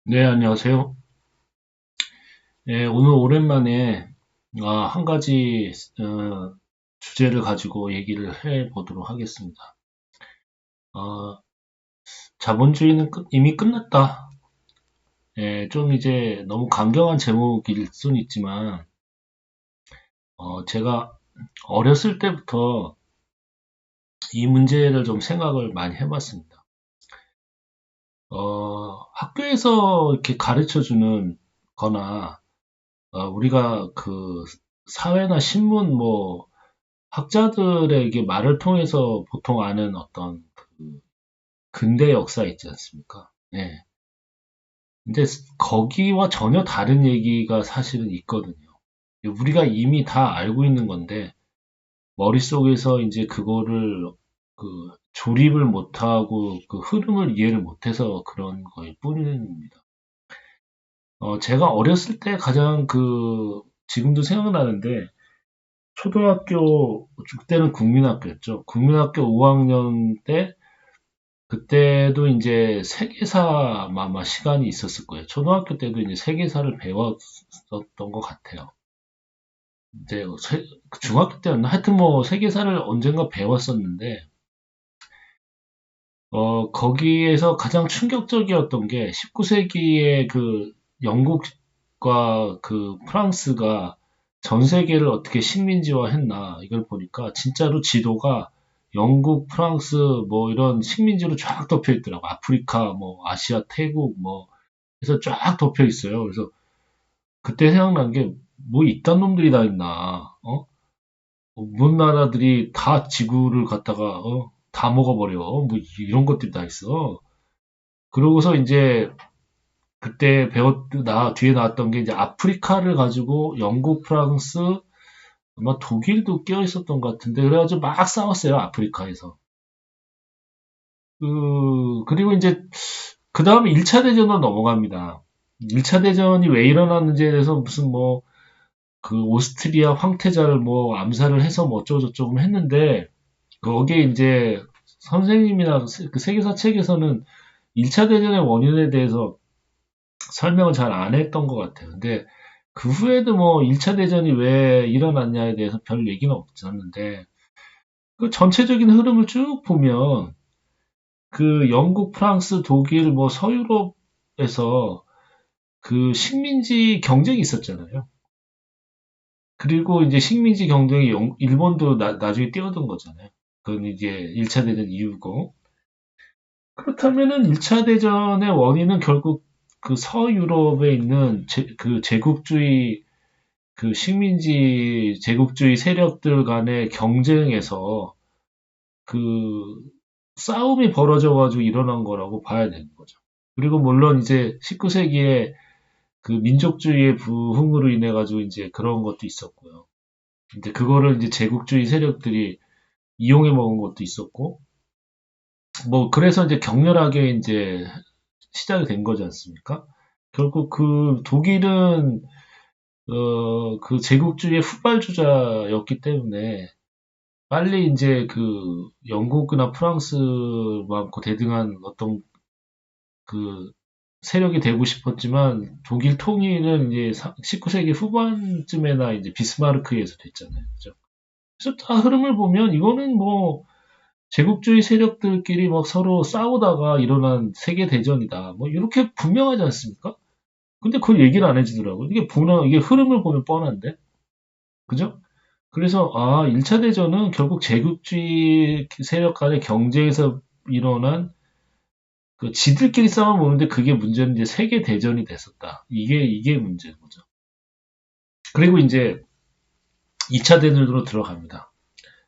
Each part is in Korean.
네, 안녕하세요. 예, 오늘 오랜만에 한 가지 주제를 가지고 얘기를 해 보도록 하겠습니다. 어, 자본주의는 이미 끝났다. 예, 좀 이제 너무 강경한 제목일 수는 있지만 제가 어렸을 때부터 이 문제를 좀 생각을 많이 해봤습니다. 학교에서 이렇게 가르쳐 주는 거나 우리가 그 사회나 신문 뭐 학자들의 이게 말을 통해서 보통 아는 어떤 그 근대 역사 있지 않습니까? 네. 근데 거기와 전혀 다른 얘기가 사실은 있거든요. 우리가 이미 다 알고 있는 건데 머릿속에서 이제 그거를 조립을 못하고 그 흐름을 이해를 못해서 그런 거일 뿐입니다. 제가 어렸을 때 가장 지금도 생각나는데 초등학교, 그때는 국민학교였죠. 국민학교 5학년 때 그때도 이제 세계사 아마 시간이 있었을 거예요. 초등학교 때도 이제 세계사를 배웠었던 것 같아요. 이제 중학교 때였나? 하여튼 뭐 세계사를 언젠가 배웠었는데, 거기에서 가장 충격적이었던 게 19세기에 그 영국과 그 프랑스가 전 세계를 어떻게 식민지화 했나 이걸 보니까 진짜로 지도가 영국, 프랑스 뭐 이런 식민지로 쫙 덮여 있더라고. 아프리카, 뭐 아시아, 태국 뭐 해서 쫙 덮여 있어요. 그래서 그때 생각난 게 뭐 이딴 놈들이 다 있나? 뭔 나라들이 다 지구를 갖다가 다 먹어버려. 뭐 이런 것들이 다 있어. 그러고서 이제 그때 뒤에 나왔던 게 이제 아프리카를 가지고 영국, 프랑스, 아마 독일도 껴 있었던 것 같은데, 그래가지고 막 싸웠어요, 아프리카에서. 그리고 이제, 그 다음에 1차 대전으로 넘어갑니다. 1차 대전이 왜 일어났는지에 대해서 무슨 뭐, 오스트리아 황태자를 뭐 암살을 해서 뭐 어쩌고저쩌고 했는데, 거기에 이제 선생님이나 그 세계사 책에서는 1차 대전의 원인에 대해서 설명을 잘 안 했던 것 같아요. 근데 그 후에도 뭐 1차 대전이 왜 일어났냐에 대해서 별 얘기는 없었는데 그 전체적인 흐름을 쭉 보면 그 영국, 프랑스, 독일, 뭐 서유럽에서 그 식민지 경쟁이 있었잖아요. 그리고 이제 식민지 경쟁이 일본도 나중에 뛰어든 거잖아요. 그건 이제 1차 대전 이후고. 그렇다면은 1차 대전의 원인은 결국 그 서유럽에 있는 그 제국주의 식민지 제국주의 세력들 간의 경쟁에서 그 싸움이 벌어져 가지고 일어난 거라고 봐야 되는 거죠. 그리고 물론 이제 19세기에 그 민족주의의 부흥으로 인해 가지고 이제 그런 것도 있었고요. 근데 그거를 이제 제국주의 세력들이 이용해 먹은 것도 있었고, 뭐 그래서 이제 격렬하게 이제 시작이 된 거지 않습니까? 결국 그 독일은 그 제국주의의 후발주자였기 때문에 빨리 이제 그 영국이나 프랑스 많고 대등한 어떤 그 세력이 되고 싶었지만 독일 통일은 이제 19세기 후반쯤에나 이제 비스마르크에서 됐잖아요. 그죠? 그래서 다 흐름을 보면 이거는 뭐 제국주의 세력들끼리 막 서로 싸우다가 일어난 세계 대전이다. 뭐 이렇게 분명하지 않습니까? 근데 그걸 얘기를 안 해주더라고. 이게 흐름을 보면 뻔한데, 그죠? 그래서 1차 대전은 결국 제국주의 세력 간의 경쟁에서 일어난 지들끼리 싸워 보는데 그게 문제는 이제 세계 대전이 됐었다. 이게 문제인 거죠. 그리고 이제 2차 대전으로 들어갑니다.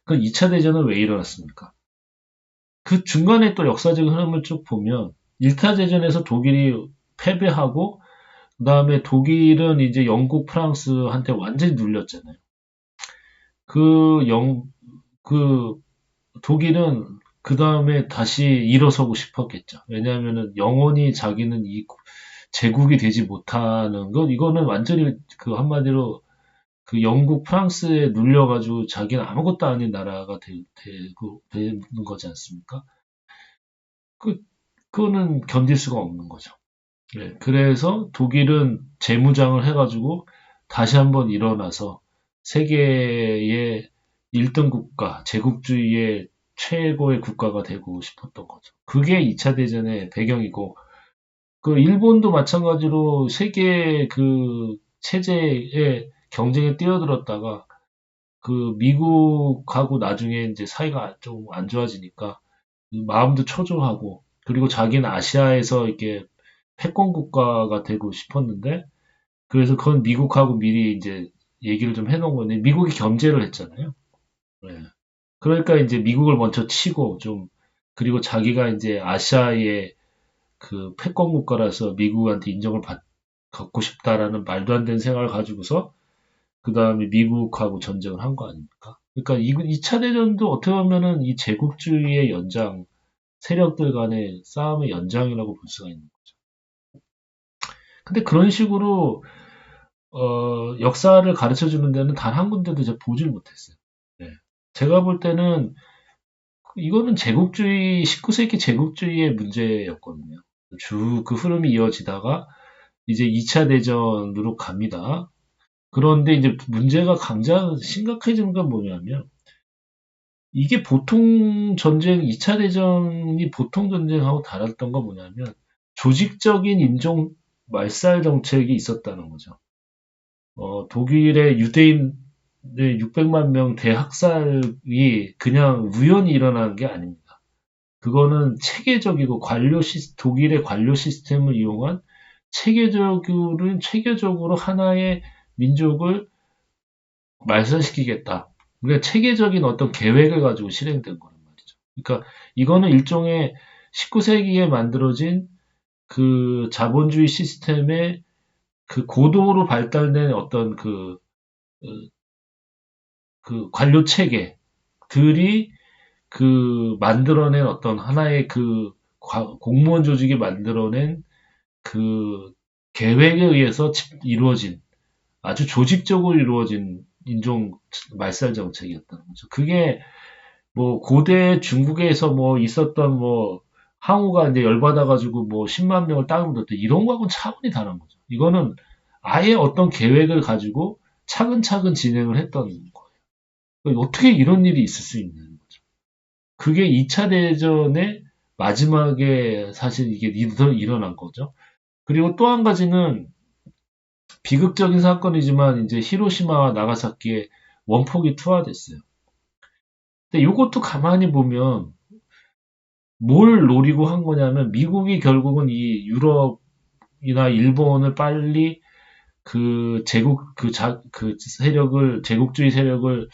그 2차 대전은 왜 일어났습니까? 그 중간에 또 역사적 흐름을 쭉 보면 1차 대전에서 독일이 패배하고 그다음에 독일은 이제 영국, 프랑스한테 완전히 눌렸잖아요. 그 영, 그 독일은 그 다음에 다시 일어서고 싶었겠죠. 왜냐하면은 영원히 자기는 이 제국이 되지 못하는 것, 이거는 완전히 그 한마디로 그 영국, 프랑스에 눌려가지고 자기는 아무것도 아닌 나라가 되는 거지 않습니까? 그, 그거는 견딜 수가 없는 거죠. 예, 그래서 독일은 재무장을 해가지고 다시 한번 일어나서 세계의 1등 국가, 제국주의의 최고의 국가가 되고 싶었던 거죠. 그게 2차 대전의 배경이고, 그 일본도 마찬가지로 세계 그 체제의 경쟁에 뛰어들었다가 그 미국하고 나중에 이제 사이가 좀 안 좋아지니까 마음도 초조하고, 그리고 자기는 아시아에서 이렇게 패권 국가가 되고 싶었는데, 그래서 그건 미국하고 미리 이제 얘기를 좀 해놓은 건데, 미국이 견제를 했잖아요. 네. 그러니까 이제 미국을 먼저 치고 좀, 그리고 자기가 이제 아시아의 그 패권 국가라서 미국한테 받고 싶다라는 말도 안 되는 생각을 가지고서 그 다음에 미국하고 전쟁을 한 거 아닙니까? 그러니까 2차 대전도 어떻게 보면은 이 제국주의의 연장, 세력들 간의 싸움의 연장이라고 볼 수가 있는 거죠. 근데 그런 식으로 역사를 가르쳐 주는 데는 단 한 군데도 제가 보질 못했어요. 네. 제가 볼 때는 이거는 제국주의, 19세기 제국주의의 문제였거든요. 쭉 그 흐름이 이어지다가 이제 2차 대전으로 갑니다. 그런데 이제 문제가 심각해지는 건 뭐냐면, 이게 보통 전쟁, 2차 대전이 보통 전쟁하고 달랐던 건 뭐냐면, 조직적인 인종 말살 정책이 있었다는 거죠. 독일의 유대인 600만 명 대학살이 그냥 우연히 일어나는 게 아닙니다. 그거는 체계적이고 독일의 관료 시스템을 이용한 체계적으로 하나의 민족을 말살시키겠다. 그러니까 체계적인 어떤 계획을 가지고 실행된 거란 말이죠. 그러니까 이거는 일종의 19세기에 만들어진 그 자본주의 시스템의 그 고도로 발달된 어떤 어, 그 관료 체계들이 그 만들어낸 어떤 하나의 공무원 조직이 만들어낸 그 계획에 의해서 이루어진, 아주 조직적으로 이루어진 인종 말살 정책이었다는 거죠. 그게 뭐 고대 중국에서 뭐 있었던 뭐 항우가 이제 열받아가지고 뭐 10만 명을 땅으로 뒀다, 이런 거하고는 차원이 다른 거죠. 이거는 아예 어떤 계획을 가지고 차근차근 진행을 했던 거예요. 그러니까 어떻게 이런 일이 있을 수 있는 거죠. 그게 2차 대전의 마지막에 사실 이게 일어난 거죠. 그리고 또 한 가지는 비극적인 사건이지만 이제 히로시마와 나가사키에 원폭이 투하됐어요. 근데 이것도 가만히 보면 뭘 노리고 한 거냐면, 미국이 결국은 이 유럽이나 일본을 빨리 제국주의 세력을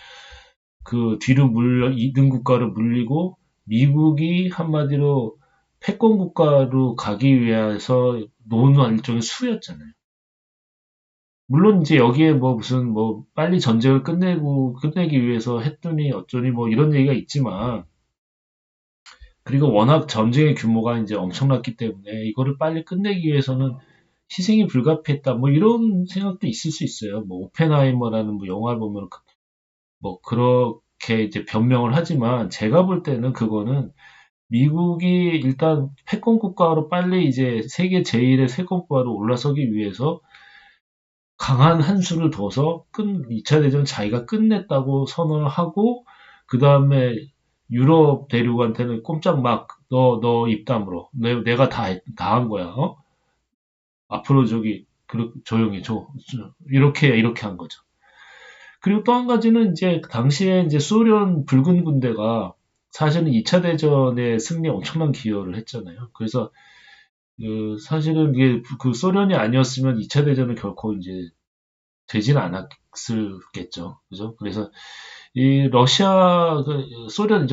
그 뒤로 2등 국가로 물리고, 미국이 한마디로 패권 국가로 가기 위해서 놓은 일종의 수였잖아요. 물론 이제 여기에 뭐 무슨 뭐 빨리 전쟁을 끝내기 위해서 했더니 어쩌니 뭐 이런 얘기가 있지만, 그리고 워낙 전쟁의 규모가 이제 엄청났기 때문에 이거를 빨리 끝내기 위해서는 희생이 불가피했다, 뭐 이런 생각도 있을 수 있어요. 뭐 오펜하이머라는 뭐 영화를 보면 뭐 그렇게 이제 변명을 하지만, 제가 볼 때는 그거는 미국이 일단 패권 국가로 빨리 이제 세계 제1의 패권 국가로 올라서기 위해서 강한 한 수를 둬서 2차 대전 자기가 끝냈다고 선언을 하고, 그 다음에 유럽 대륙한테는 꼼짝 막, 너 입 다물어. 내가 다 한 거야. 앞으로 조용히 줘. 이렇게 한 거죠. 그리고 또 한 가지는 이제 당시에 이제 소련 붉은 군대가 사실은 2차 대전의 승리에 엄청난 기여를 했잖아요. 그래서 사실은 이게 그 소련이 아니었으면 2차 대전은 결코 이제 되지는 않았을겠죠. 그죠? 그래서 이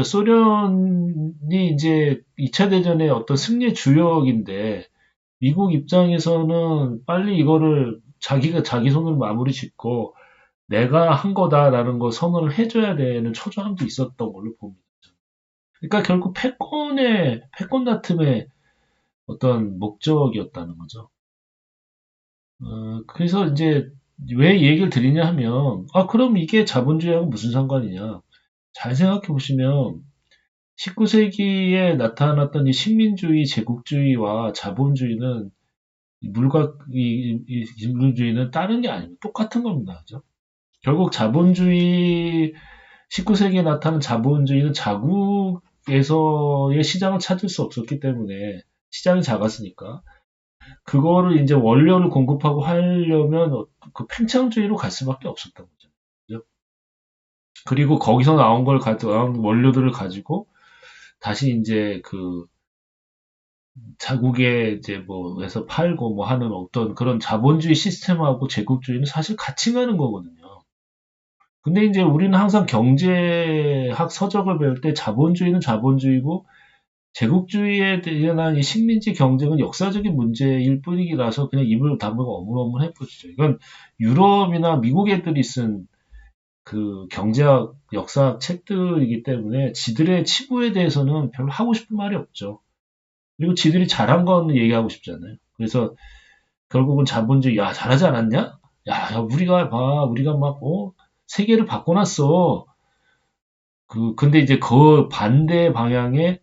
소련이 이제 2차 대전의 어떤 승리의 주역인데, 미국 입장에서는 빨리 이거를 자기가 자기 손으로 마무리 짓고 내가 한 거다라는 거 선언을 해줘야 되는 초조함도 있었던 걸로 봅니다. 그러니까 결국 패권 다툼의 어떤 목적이었다는 거죠. 그래서 이제 왜 이 얘기를 드리냐 하면, 그럼 이게 자본주의하고 무슨 상관이냐. 잘 생각해 보시면 19세기에 나타났던 이 식민주의, 제국주의와 자본주의는 물과 이 인본주의는 다른 게 아닙니다. 똑같은 겁니다. 그죠? 결국 자본주의 19세기에 나타난 자본주의는 자국에서의 시장을 찾을 수 없었기 때문에 시장이 작았으니까 그거를 이제 원료를 공급하고 하려면 그 팽창주의로 갈 수밖에 없었던 거죠. 그죠? 그리고 거기서 나온 원료들을 가지고 다시 이제 그 자국에 이제 뭐 해서 팔고 뭐 하는 어떤 그런 자본주의 시스템하고 제국주의는 사실 같이 가는 거거든요. 근데 이제 우리는 항상 경제학 서적을 배울 때 자본주의는 자본주의고 제국주의에 대한 이 식민지 경쟁은 역사적인 문제일 뿐이라서 그냥 입을 다물고 어물어물 해보시죠. 이건 유럽이나 미국 애들이 쓴 그 경제학 역사학 책들이기 때문에 지들의 치부에 대해서는 별로 하고 싶은 말이 없죠. 그리고 지들이 잘한 건 얘기하고 싶잖아요. 그래서 결국은 자본주의, 야, 잘하지 않았냐? 야, 우리가 봐, 우리가 막, 세계를 바꿔놨어. 근데 이제 그 반대 방향에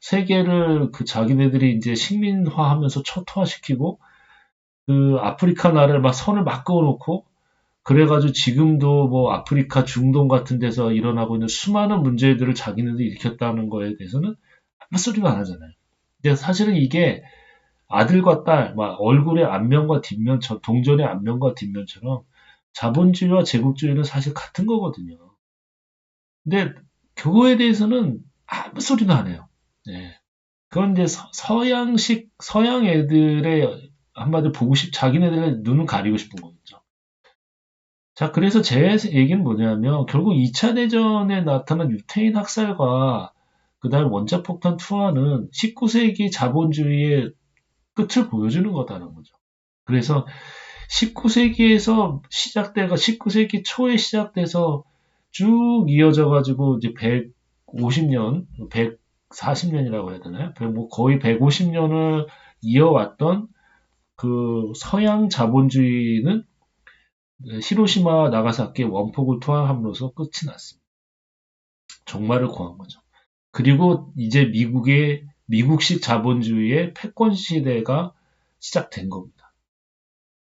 세계를 그 자기네들이 이제 식민화하면서 초토화시키고, 그 아프리카 나라를 막 선을 막 그어놓고, 그래가지고 지금도 뭐 아프리카 중동 같은 데서 일어나고 있는 수많은 문제들을 자기네들이 일으켰다는 거에 대해서는 아무 소리가 안 하잖아요. 근데 사실은 이게 아들과 딸, 막 얼굴의 앞면과 뒷면처럼, 동전의 앞면과 뒷면처럼 자본주의와 제국주의는 사실 같은 거거든요. 근데 그거에 대해서는 아무 소리도 안 해요. 네. 그건 이제 서양 애들의 한마디로 자기네들의 눈을 가리고 싶은 거겠죠. 자, 그래서 제 얘기는 뭐냐면, 결국 2차 대전에 나타난 유태인 학살과 그다음 원자폭탄 투하는 19세기 자본주의의 끝을 보여주는 거다는 거죠. 그래서 19세기에서 19세기 초에 시작돼서 쭉 이어져 가지고 이제 150년, 140년이라고 해야 되나요? 뭐 거의 150년을 이어왔던 그 서양 자본주의는 히로시마 나가사키 원폭을 투하함으로써 끝이 났습니다. 종말을 고한 거죠. 그리고 이제 미국식 자본주의의 패권 시대가 시작된 겁니다.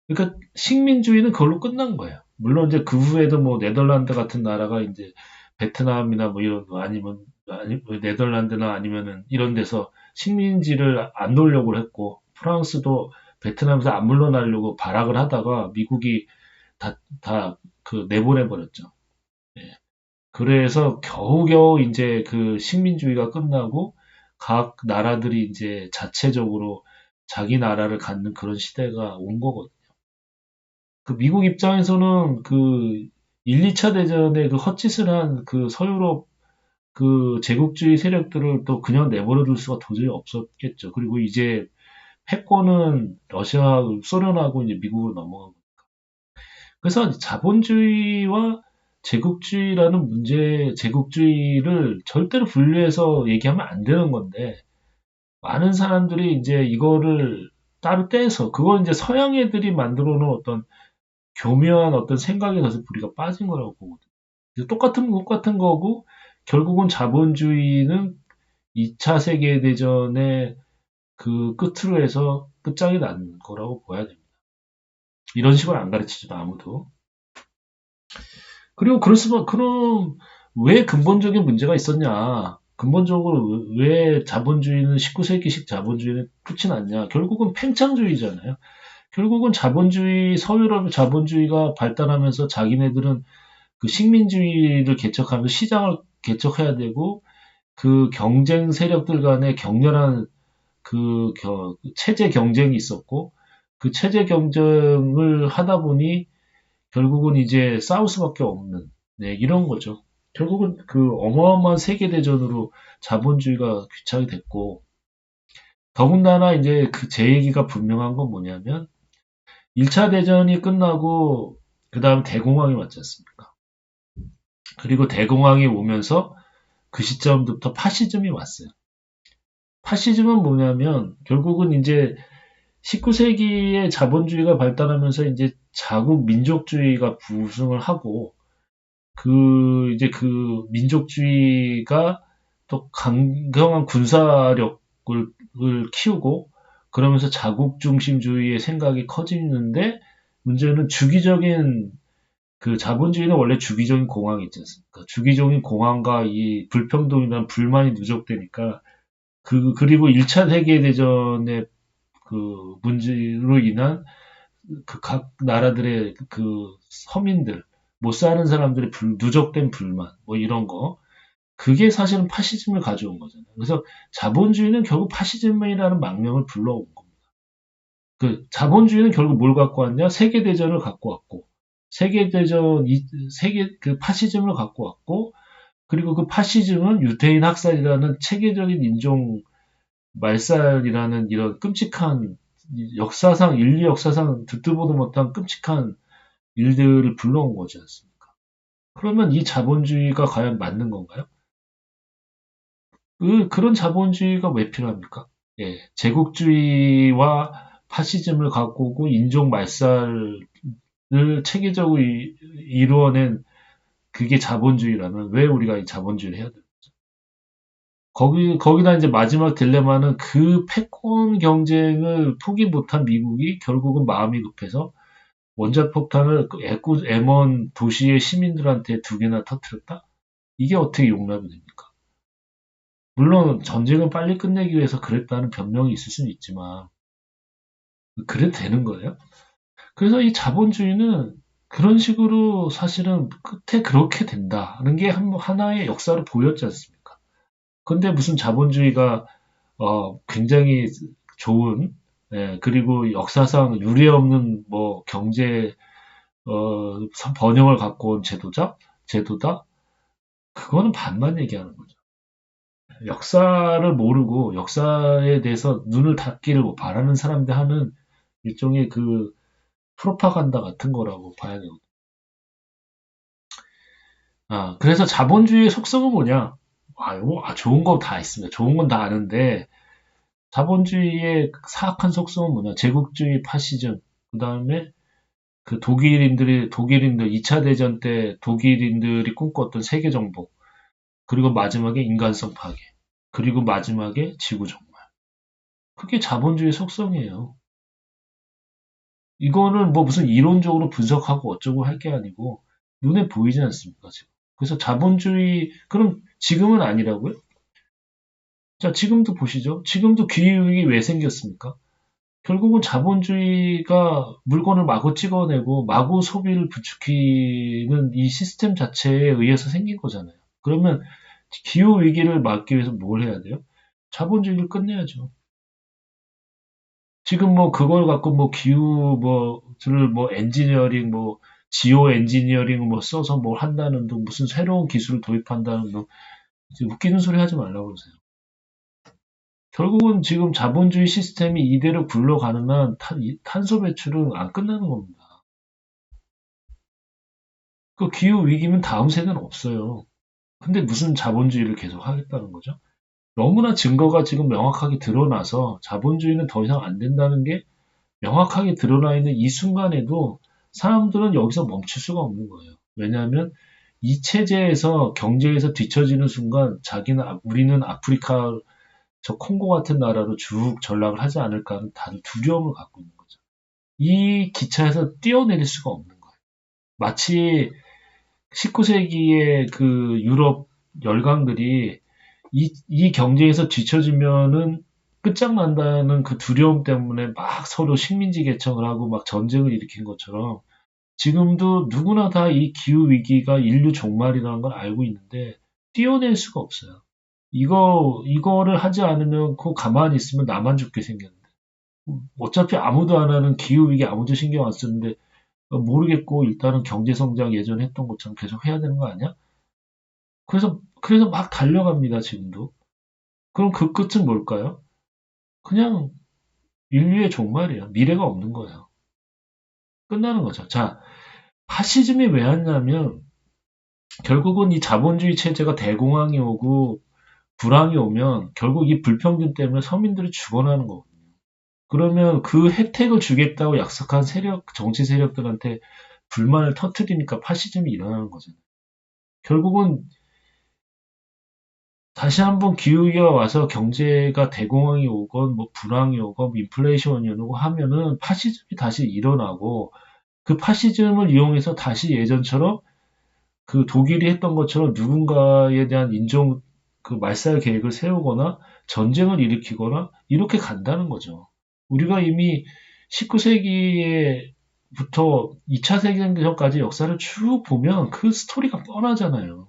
그러니까 식민주의는 그걸로 끝난 거예요. 물론 이제 그 후에도 뭐 네덜란드 같은 나라가 이제 베트남이나 뭐 이런 거 아니 네덜란드나 아니면은 이런 데서 식민지를 안 놓으려고 했고 프랑스도 베트남에서 안 물러나려고 발악을 하다가 미국이 다 그 내보내 버렸죠. 예. 그래서 겨우겨우 이제 그 식민주의가 끝나고 각 나라들이 이제 자체적으로 자기 나라를 갖는 그런 시대가 온 거거든요. 그 미국 입장에서는 그 1, 2차 대전에 그 헛짓을 한 그 서유럽 그 제국주의 세력들을 또 그냥 내버려 둘 수가 도저히 없었겠죠. 그리고 이제 패권은 소련하고 이제 미국으로 넘어가고. 그래서 자본주의와 제국주의라는 제국주의를 절대로 분리해서 얘기하면 안 되는 건데, 많은 사람들이 이제 이거를 따로 떼서, 그걸 이제 서양 애들이 만들어 놓은 어떤 교묘한 어떤 생각에 가서 우리가 빠진 거라고 보거든요. 똑같은 거고, 결국은 자본주의는 2차 세계대전의 그 끝으로 해서 끝장이 난 거라고 봐야 됩니다. 이런 식으로 안 가르치죠, 아무도. 그리고 그럼 왜 근본적인 문제가 있었냐? 근본적으로 왜 자본주의는 19세기식 자본주의는 끝이 났냐? 결국은 팽창주의잖아요. 결국은 서유럽 자본주의가 발달하면서 자기네들은 그 식민주의를 개척하면서 시장을 개척해야 되고 그 경쟁 세력들 간의 격렬한 체제 경쟁이 있었고 그 체제 경쟁을 하다 보니 결국은 이제 싸울 수밖에 없는 네, 이런 거죠. 결국은 그 어마어마한 세계대전으로 자본주의가 귀착이 됐고 더군다나 이제 제 얘기가 분명한 건 뭐냐면 1차 대전이 끝나고 그 다음 대공황이 왔지 않습니까? 그리고 대공황이 오면서 그 시점부터 파시즘이 왔어요. 파시즘은 뭐냐면 결국은 이제 19세기에 자본주의가 발달하면서 이제 자국 민족주의가 부흥을 하고 이제 그 민족주의가 또 강경한 군사력을 키우고 그러면서 자국 중심주의의 생각이 커지는데 문제는 주기적인 그 자본주의는 원래 주기적인 공황이 있지 않습니까? 주기적인 공황과 이 불평등이나 불만이 누적되니까 그리고 1차 세계대전의 그 문제로 인한 그 각 나라들의 그 서민들, 못 사는 사람들의 누적된 불만, 뭐 이런 거. 그게 사실은 파시즘을 가져온 거잖아요. 그래서 자본주의는 결국 파시즘이라는 망명을 불러온 겁니다. 그 자본주의는 결국 뭘 갖고 왔냐? 세계대전을 갖고 왔고, 세계대전, 그 파시즘을 갖고 왔고, 그리고 그 파시즘은 유태인 학살이라는 체계적인 인종 말살이라는 이런 끔찍한 역사상, 인류 역사상 듣도 보도 못한 끔찍한 일들을 불러온 거지 않습니까? 그러면 이 자본주의가 과연 맞는 건가요? 그런 자본주의가 왜 필요합니까? 예, 제국주의와 파시즘을 갖고 오고 인종 말살을 체계적으로 이루어낸 그게 자본주의라면 왜 우리가 이 자본주의를 해야 돼요? 거기다 이제 마지막 딜레마는 그 패권 경쟁을 포기 못한 미국이 결국은 마음이 급해서 원자폭탄을 그 M1 도시의 시민들한테 2개나 터뜨렸다? 이게 어떻게 용납이 됩니까? 물론 전쟁을 빨리 끝내기 위해서 그랬다는 변명이 있을 수는 있지만 그래도 되는 거예요? 그래서 이 자본주의는 그런 식으로 사실은 끝에 그렇게 된다는 게 하나의 역사로 보였지 않습니까? 근데 무슨 자본주의가 굉장히 좋은, 예, 그리고 역사상 유례없는 뭐 경제 번영을 갖고 온 제도다? 그거는 반만 얘기하는 거죠. 역사를 모르고 역사에 대해서 눈을 닫기를 뭐 바라는 사람들 하는 일종의 그 프로파간다 같은 거라고 봐야 되거든요. 그래서 자본주의의 속성은 뭐냐? 좋은 거 다 있습니다. 좋은 건 다 아는데, 자본주의의 사악한 속성은 뭐냐? 제국주의 파시즘, 그 다음에 그 독일인들, 2차 대전 때 독일인들이 꿈꿨던 세계 정복, 그리고 마지막에 인간성 파괴, 그리고 마지막에 지구 종말. 그게 자본주의 속성이에요. 이거는 뭐 무슨 이론적으로 분석하고 어쩌고 할 게 아니고 눈에 보이지 않습니까, 지금. 그래서 자본주의, 그럼 지금은 아니라고요? 자, 지금도 보시죠. 지금도 기후위기 왜 생겼습니까? 결국은 자본주의가 물건을 마구 찍어내고 마구 소비를 부추기는 이 시스템 자체에 의해서 생긴 거잖아요. 그러면 기후위기를 막기 위해서 뭘 해야 돼요? 자본주의를 끝내야죠. 지금 뭐 그걸 갖고 뭐 기후 뭐를 뭐 엔지니어링 뭐 지오 엔지니어링 뭐 써서 뭘 한다는 둥 무슨 새로운 기술을 도입한다는 둥 웃기는 소리 하지 말라고 그러세요. 결국은 지금 자본주의 시스템이 이대로 굴러가는 한 탄소 배출은 안 끝나는 겁니다. 그 기후 위기면 다음 세대는 없어요. 근데 무슨 자본주의를 계속 하겠다는 거죠? 너무나 증거가 지금 명확하게 드러나서 자본주의는 더 이상 안 된다는 게 명확하게 드러나 있는 이 순간에도 사람들은 여기서 멈출 수가 없는 거예요. 왜냐하면 이 체제에서 경제에서 뒤처지는 순간 우리는 아프리카 저 콩고 같은 나라로 쭉 전락을 하지 않을까 하는 다들 두려움을 갖고 있는 거죠. 이 기차에서 뛰어내릴 수가 없는 거예요. 마치 19세기의 그 유럽 열강들이 이 경제에서 뒤처지면은 끝장난다는 그 두려움 때문에 막 서로 식민지 개척을 하고 막 전쟁을 일으킨 것처럼 지금도 누구나 다 이 기후 위기가 인류 종말이라는 걸 알고 있는데 뛰어낼 수가 없어요. 이거를 하지 않으면 그 가만히 있으면 나만 죽게 생겼는데 어차피 아무도 안 하는 기후 위기 아무도 신경 안 쓰는데 모르겠고 일단은 경제 성장 예전에 했던 것처럼 계속 해야 되는 거 아니야? 그래서 막 달려갑니다, 지금도. 그럼 그 끝은 뭘까요? 그냥 인류의 종말이에요. 미래가 없는 거예요. 끝나는 거죠. 자, 파시즘이 왜 왔냐면 결국은 이 자본주의 체제가 대공황이 오고 불황이 오면 결국 이 불평등 때문에 서민들이 죽어나는 거거든요. 그러면 그 혜택을 주겠다고 약속한 정치 세력들한테 불만을 터뜨리니까 파시즘이 일어나는 거잖아요. 결국은 다시 한번 기후위기가 와서 경제가 대공황이 오건 뭐 불황이 오건 뭐 인플레이션이 오고 하면은 파시즘이 다시 일어나고 그 파시즘을 이용해서 다시 예전처럼 그 독일이 했던 것처럼 누군가에 대한 인종 그 말살 계획을 세우거나 전쟁을 일으키거나 이렇게 간다는 거죠. 우리가 이미 19세기에부터 2차 세계대전까지 역사를 쭉 보면 그 스토리가 뻔하잖아요.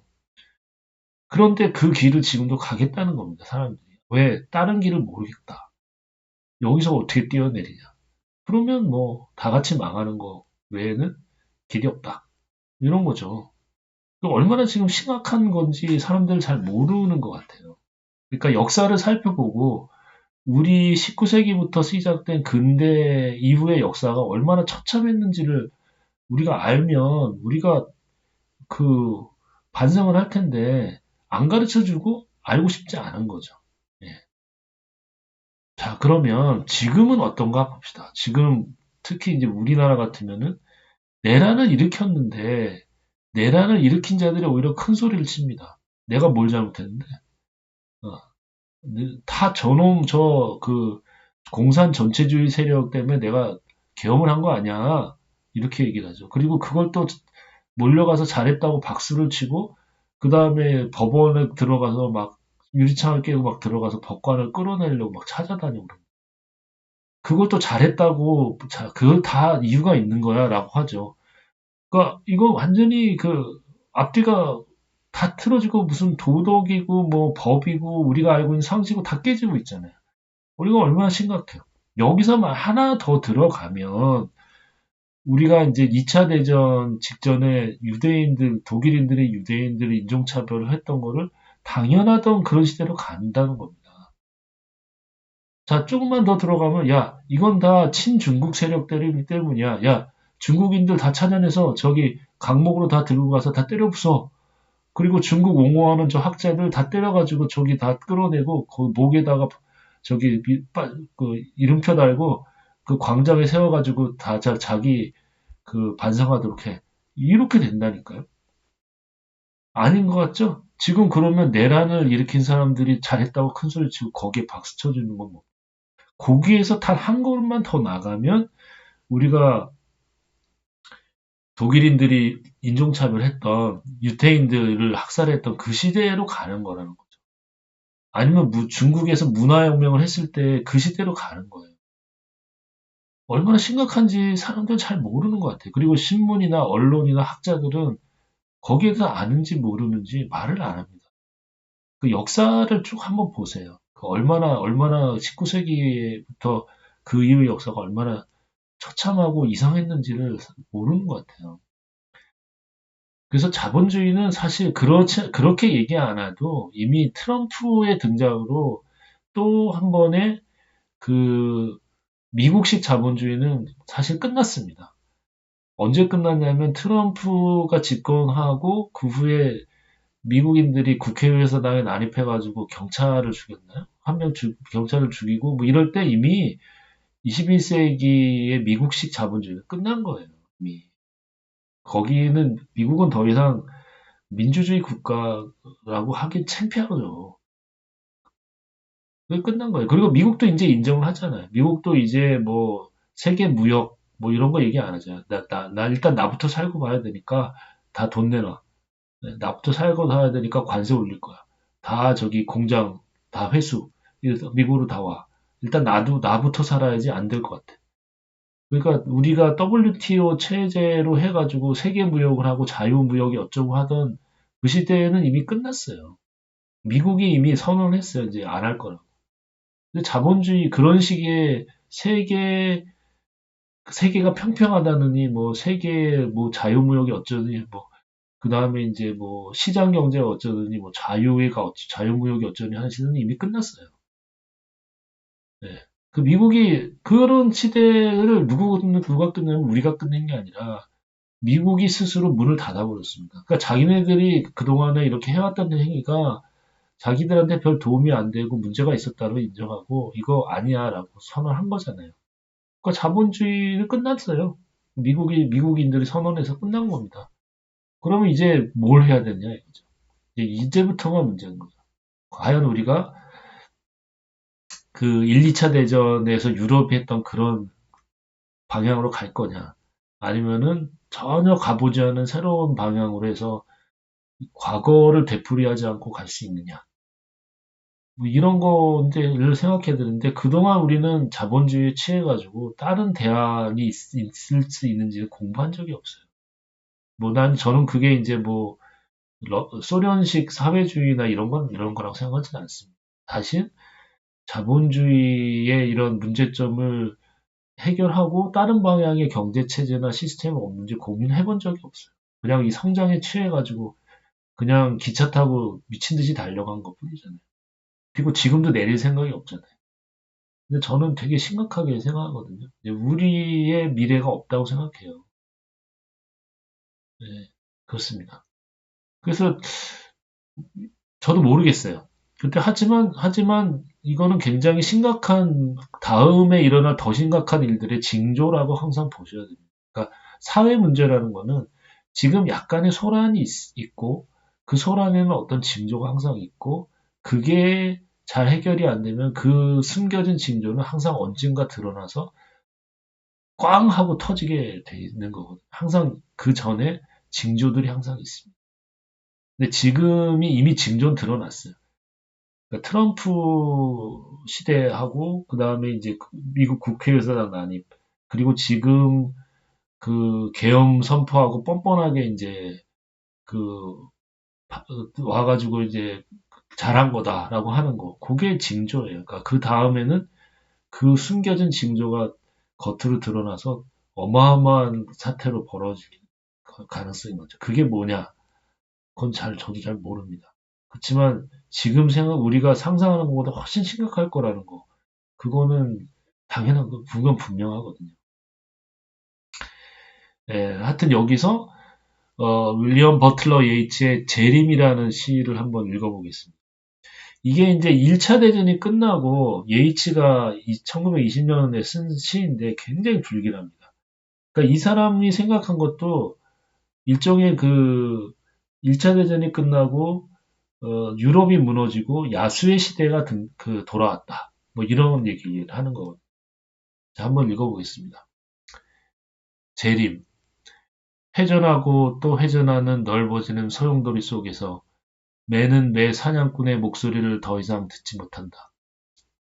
그런데 그 길을 지금도 가겠다는 겁니다, 사람들이. 왜? 다른 길을 모르겠다. 여기서 어떻게 뛰어내리냐. 그러면 뭐, 다 같이 망하는 거 외에는 길이 없다. 이런 거죠. 얼마나 지금 심각한 건지 사람들 잘 모르는 것 같아요. 그러니까 역사를 살펴보고 우리 19세기부터 시작된 근대 이후의 역사가 얼마나 처참했는지를 우리가 알면 우리가 그 반성을 할 텐데 안 가르쳐 주고 알고 싶지 않은 거죠. 예. 자, 그러면 지금은 어떤가 봅시다. 지금 특히 이제 우리나라 같으면은 내란을 일으켰는데 내란을 일으킨 자들이 오히려 큰 소리를 칩니다. 내가 뭘 잘못했는데? 어, 다 저놈 저 그 공산 전체주의 세력 때문에 내가 계엄을 한 거 아니야. 이렇게 얘기를 하죠. 그리고 그걸 또 몰려가서 잘했다고 박수를 치고 그 다음에 법원에 들어가서 막 유리창을 깨고 막 들어가서 법관을 끌어내려고 막 찾아다니고 그래요. 그걸 또 잘했다고 그거 다 이유가 있는 거야라고 하죠. 그러니까 이거 완전히 그 앞뒤가 다 틀어지고 무슨 도덕이고 뭐 법이고 우리가 알고 있는 상식이고 다 깨지고 있잖아요. 우리가 얼마나 심각해요. 여기서만 하나 더 들어가면 우리가 이제 2차 대전 직전에 유대인들, 독일인들의 유대인들을 인종차별을 했던 거를 당연하던 그런 시대로 간다는 겁니다. 자, 조금만 더 들어가면, 야, 이건 다 친중국 세력들 때문이야. 야, 중국인들 다 찾아내서 저기 강목으로 다 들고 가서 다 때려 부숴. 그리고 중국 옹호하는 저 학자들 다 때려가지고 저기 다 끌어내고 그 목에다가 저기 그 이름표 달고 그 광장에 세워가지고 다 자기 그 반성하도록 해. 이렇게 된다니까요. 아닌 것 같죠? 지금 그러면 내란을 일으킨 사람들이 잘했다고 큰 소리 치고 거기에 박수 쳐주는 건 뭐. 거기에서 단 한 걸음만 더 나가면 우리가 독일인들이 인종차별했던 유태인들을 학살했던 그 시대로 가는 거라는 거죠. 아니면 중국에서 문화혁명을 했을 때 그 시대로 가는 거예요. 얼마나 심각한지 사람들은 잘 모르는 것 같아요. 그리고 신문이나 언론이나 학자들은 거기에 대해서 아는지 모르는지 말을 안 합니다. 그 역사를 쭉 한번 보세요. 그 얼마나 19세기부터 그 이후의 역사가 얼마나 처참하고 이상했는지를 모르는 것 같아요. 그래서 자본주의는 사실 그렇게 얘기 안 해도 이미 트럼프의 등장으로 또 한 번의 그 미국식 자본주의는 사실 끝났습니다. 언제 끝났냐면 트럼프가 집권하고 그 후에 미국인들이 국회의사당에 난입해가지고 경찰을 죽였나요? 한 명 경찰을 죽이고 뭐 이럴 때 이미 21세기의 미국식 자본주의는 끝난 거예요. 이미. 거기는 미국은 더 이상 민주주의 국가라고 하긴 창피하죠. 그게 끝난 거예요. 그리고 미국도 이제 인정을 하잖아요. 미국도 이제 뭐 세계 무역 뭐 이런 거 얘기 안 하잖아요. 나 일단 나부터 살고 봐야 되니까 다 돈 내놔. 네, 나부터 살고 사야 되니까 관세 올릴 거야. 다 저기 공장 다 회수. 이래서 미국으로 다 와. 일단 나부터 살아야지 안 될 것 같아. 그러니까 우리가 WTO 체제로 해가지고 세계 무역을 하고 자유 무역이 어쩌고 하던 그 시대에는 이미 끝났어요. 미국이 이미 선언했어요. 이제 안 할 거라고. 근데 자본주의 그런 식의 세계가 평평하다느니 뭐 세계 뭐 자유무역이 어쩌느니 뭐 그다음에 이제 뭐 시장 경제가 어쩌느니 뭐 자유무역이 어쩌니 하는 시대는 이미 끝났어요. 네. 그 미국이 그런 시대를 누가 끝내면 우리가 끝낸 게 아니라 미국이 스스로 문을 닫아버렸습니다. 그러니까 자기네들이 그동안에 이렇게 해왔던 행위가 자기들한테 별 도움이 안 되고 문제가 있었다고 인정하고 이거 아니야라고 선언한 거잖아요. 그러니까 자본주의는 끝났어요. 미국인들이 선언해서 끝난 겁니다. 그러면 이제 뭘 해야 되냐 이거죠. 이제부터가 문제인 거죠. 과연 우리가 그 1, 2차 대전에서 유럽이 했던 그런 방향으로 갈 거냐? 아니면은 전혀 가보지 않은 새로운 방향으로 해서 과거를 되풀이하지 않고 갈 수 있느냐? 뭐 이런 거를 생각해야 되는데 그동안 우리는 자본주의에 취해가지고 다른 대안이 있을 수 있는지를 공부한 적이 없어요. 뭐 저는 그게 이제 뭐 소련식 사회주의나 이런 거라고 생각하지는 않습니다. 다시 자본주의의 이런 문제점을 해결하고 다른 방향의 경제 체제나 시스템이 없는지 고민해 본 적이 없어요. 그냥 이 성장에 취해가지고 그냥 기차 타고 미친 듯이 달려간 것 뿐이잖아요. 그리고 지금도 내릴 생각이 없잖아요. 근데 저는 되게 심각하게 생각하거든요. 우리의 미래가 없다고 생각해요. 네, 그렇습니다. 그래서 저도 모르겠어요. 근데 하지만 이거는 굉장히 심각한 다음에 일어날 더 심각한 일들의 징조라고 항상 보셔야 됩니다. 그러니까 사회 문제라는 거는 지금 약간의 소란이 있고 그 소란에는 어떤 징조가 항상 있고 그게 잘 해결이 안 되면 그 숨겨진 징조는 항상 언젠가 드러나서 꽝 하고 터지게 돼 있는 거거든요. 항상 그 전에 징조들이 항상 있습니다. 근데 지금이 이미 징조는 드러났어요. 그러니까 트럼프 시대하고 그다음에 이제 미국 국회의사당 난입 그리고 지금 그 계엄 선포하고 뻔뻔하게 이제 그 와가지고 이제 잘한 거다라고 하는 거 그게 징조예요. 그러니까 그 다음에는 그 숨겨진 징조가 겉으로 드러나서 어마어마한 사태로 벌어질 가능성이 많죠. 그게 뭐냐? 그건 저도 잘 모릅니다. 그렇지만 지금 우리가 상상하는 것보다 훨씬 심각할 거라는 거. 그거는 당연한 거, 그건 분명하거든요. 예, 하여튼 여기서 윌리엄 버틀러 예이츠의 재림이라는 시를 한번 읽어보겠습니다. 이게 이제 1차 대전이 끝나고 예이츠가 1920년에 쓴 시인데 굉장히 불길합니다. 그러니까 이 사람이 생각한 것도 일종의 그 1차 대전이 끝나고 유럽이 무너지고 야수의 시대가 돌아왔다. 뭐 이런 얘기를 하는 거거든요. 자, 한번 읽어보겠습니다. 재림. 회전하고 또 회전하는 넓어지는 소용돌이 속에서 매는 매 사냥꾼의 목소리를 더 이상 듣지 못한다.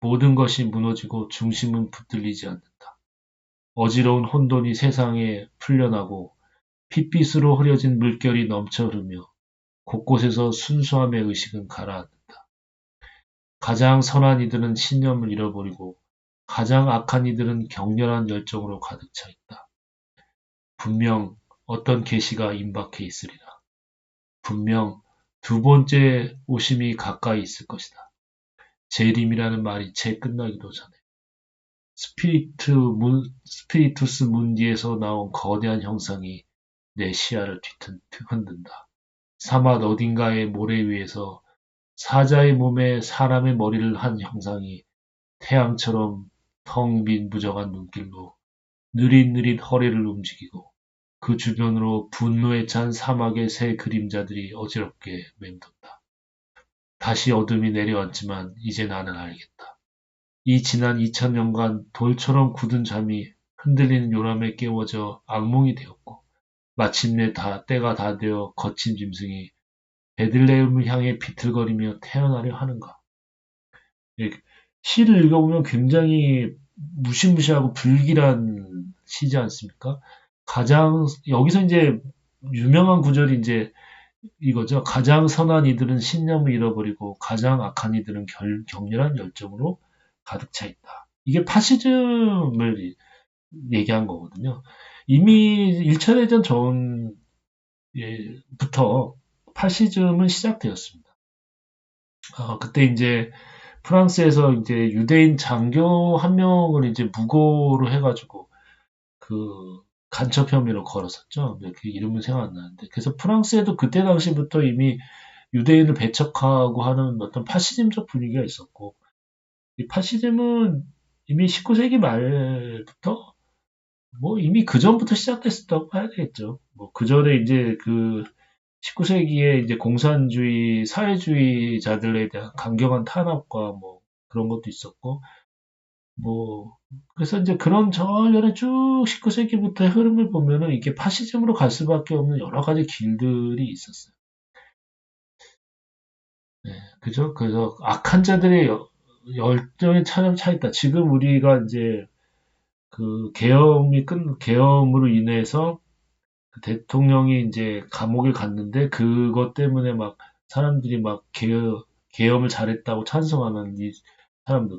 모든 것이 무너지고 중심은 붙들리지 않는다. 어지러운 혼돈이 세상에 풀려나고 핏빛으로 흐려진 물결이 넘쳐 흐르며 곳곳에서 순수함의 의식은 가라앉는다. 가장 선한 이들은 신념을 잃어버리고 가장 악한 이들은 격렬한 열정으로 가득 차 있다. 분명 어떤 계시가 임박해 있으리라. 분명 두 번째 오심이 가까이 있을 것이다. 재림이라는 말이 채 끝나기도 전에 스피리투스 문디에서 나온 거대한 형상이 내 시야를 흔든다. 사막 어딘가의 모래 위에서 사자의 몸에 사람의 머리를 한 형상이 태양처럼 텅 빈 무정한 눈길로 느릿느릿 허리를 움직이고 그 주변으로 분노에 찬 사막의 새 그림자들이 어지럽게 맴돈다. 다시 어둠이 내려왔지만 이제 나는 알겠다. 이 지난 2000년간 돌처럼 굳은 잠이 흔들리는 요람에 깨워져 악몽이 되었고 마침내 때가 다 되어 거친 짐승이 베들레헴을 향해 비틀거리며 태어나려 하는가. 예, 시를 읽어보면 굉장히 무시무시하고 불길한 시지 않습니까? 여기서 이제 유명한 구절이 이제 이거죠. 가장 선한 이들은 신념을 잃어버리고 가장 악한 이들은 격렬한 열정으로 가득 차 있다. 이게 파시즘을 얘기한 거거든요. 이미 1차 대전 전부터 파시즘은 시작되었습니다. 그때 이제 프랑스에서 이제 유대인 장교 한 명을 이제 무고로 해가지고 그 간첩 혐의로 걸었었죠. 근데 그 이름은 생각 안 나는데. 그래서 프랑스에도 그때 당시부터 이미 유대인을 배척하고 하는 어떤 파시즘적 분위기가 있었고, 이 파시즘은 이미 19세기 말부터 뭐 이미 그 전부터 시작됐었다고 봐야 되겠죠. 뭐 그 전에 이제 그 19세기에 이제 공산주의, 사회주의자들에 대한 강경한 탄압과 뭐 그런 것도 있었고, 뭐, 그래서 이제 그런 전련의 쭉 19세기부터의 흐름을 보면은 이게 파시즘으로 갈 수밖에 없는 여러 가지 길들이 있었어요. 네, 그죠? 그래서 악한 자들의 열정에 차 있다. 지금 우리가 이제 그 계엄으로 인해서 그 대통령이 이제 감옥에 갔는데 그것 때문에 막 사람들이 막 계엄을 잘했다고 찬성하는 이 사람들,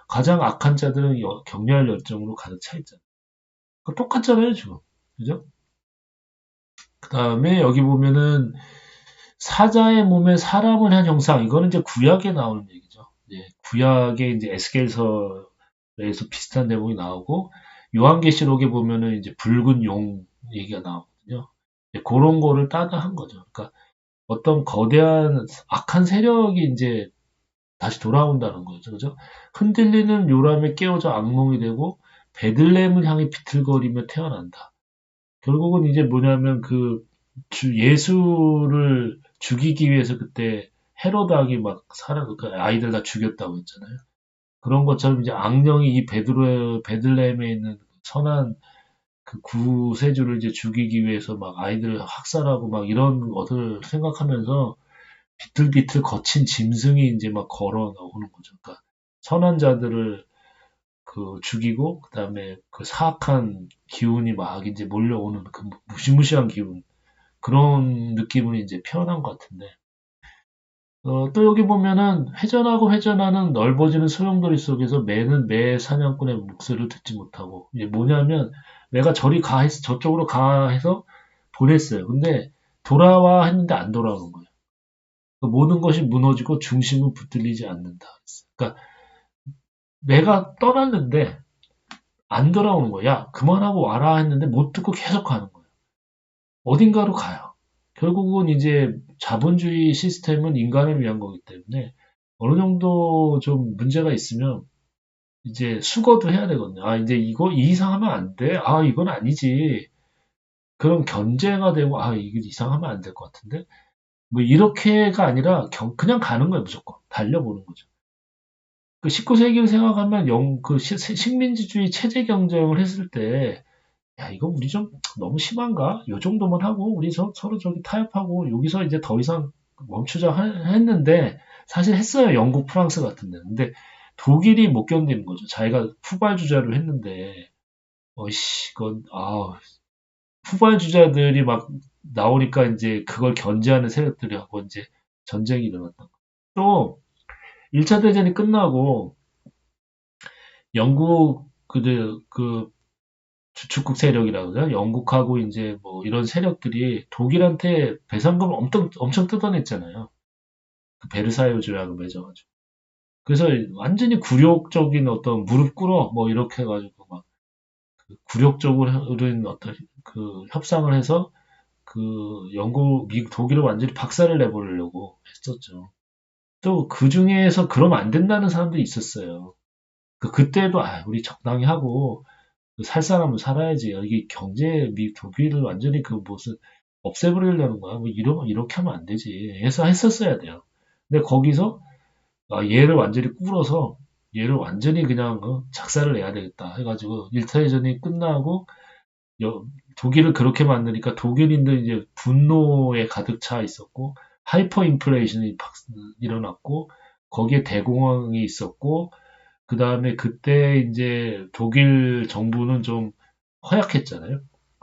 가장 악한 자들은 격려할 열정으로 가득 차 있잖아요. 그 똑같잖아요, 지금. 그죠? 그 다음에 여기 보면은 사자의 몸에 사람을 한 형상, 이거는 이제 구약에 나오는 얘기죠. 예, 구약에 이제 에스겔서에서 비슷한 내용이 나오고, 요한계시록에 보면은 이제 붉은 용 얘기가 나오거든요. 예, 그런 거를 따다 한 거죠. 그러니까 어떤 거대한 악한 세력이 이제 다시 돌아온다는 거죠. 그죠? 흔들리는 요람에 깨어져 악몽이 되고, 베들레헴을 향해 비틀거리며 태어난다. 결국은 이제 뭐냐면 예수를 죽이기 위해서 그때 헤로닥이 막 그 아이들 다 죽였다고 했잖아요. 그런 것처럼 이제 악령이 이 베들레헴에 있는 선한 그 구세주를 이제 죽이기 위해서 막 아이들을 학살하고 막 이런 것을 생각하면서 비틀비틀 거친 짐승이 이제 막 걸어 나오는 거죠. 그러니까 선한 자들을 죽이고 그다음에 그 사악한 기운이 막 이제 몰려오는 그 무시무시한 기운, 그런 느낌을 이제 표현한 것 같은데, 또 여기 보면은 회전하고 회전하는 넓어지는 소용돌이 속에서 매는 매 사냥꾼의 목소리를 듣지 못하고, 이게 뭐냐면 매가 저쪽으로 가 해서 보냈어요. 근데 돌아와 했는데 안 돌아오는 거예요. 그러니까 모든 것이 무너지고 중심은 붙들리지 않는다. 그러니까 매가 떠났는데 안 돌아오는 거야. 그만하고 와라 했는데 못 듣고 계속 가는 거예요. 어딘가로 가요. 결국은 이제 자본주의 시스템은 인간을 위한 거기 때문에 어느 정도 좀 문제가 있으면 이제 수거도 해야 되거든요. 아, 이제 이 이상하면 안 돼. 아, 이건 아니지. 그런 견제가 되고, 아, 이게 이상하면 안 될 것 같은데. 뭐, 이렇게가 아니라 그냥 가는 거예요, 무조건. 달려보는 거죠. 그 19세기를 생각하면 식민지주의 체제 경쟁을 했을 때, 야, 이거 우리 좀 너무 심한가? 요 정도만 하고, 우리 서로 저기 타협하고, 여기서 이제 더 이상 멈추자 했는데, 사실 했어요. 영국, 프랑스 같은 데는. 근데 독일이 못 견디는 거죠. 자기가 후발주자를 했는데, 후발주자들이 막 나오니까 이제 그걸 견제하는 세력들이 하고 이제 전쟁이 일어났다. 또, 1차 대전이 끝나고, 영국, 주축국 세력이라고 그러죠. 영국하고 이제 뭐 이런 세력들이 독일한테 배상금을 엄청 뜯어냈잖아요. 그 베르사유 조약을 맺어가지고. 그래서 완전히 굴욕적인 어떤 무릎 꿇어 뭐 이렇게 해가지고 막 굴욕적인 어떤 협상을 해서 미국, 독일을 완전히 박살을 내버리려고 했었죠. 또 그 중에서 그러면 안 된다는 사람들이 있었어요. 그때도 우리 적당히 하고 살 사람은 살아야지. 여기 독일을 완전히 무슨 없애버리려는 거야. 뭐 이렇게 하면 안 되지. 해서 했었어야 돼요. 근데 거기서 얘를 완전히 꿇어서 얘를 완전히 그냥 작살을 내야 되겠다 해가지고 1차 대전이 끝나고 독일을 그렇게 만드니까 독일인들 이제 분노에 가득 차 있었고 하이퍼 인플레이션이 일어났고 거기에 대공황이 있었고 그 다음에 그때 이제 독일 정부는 좀 허약했잖아요.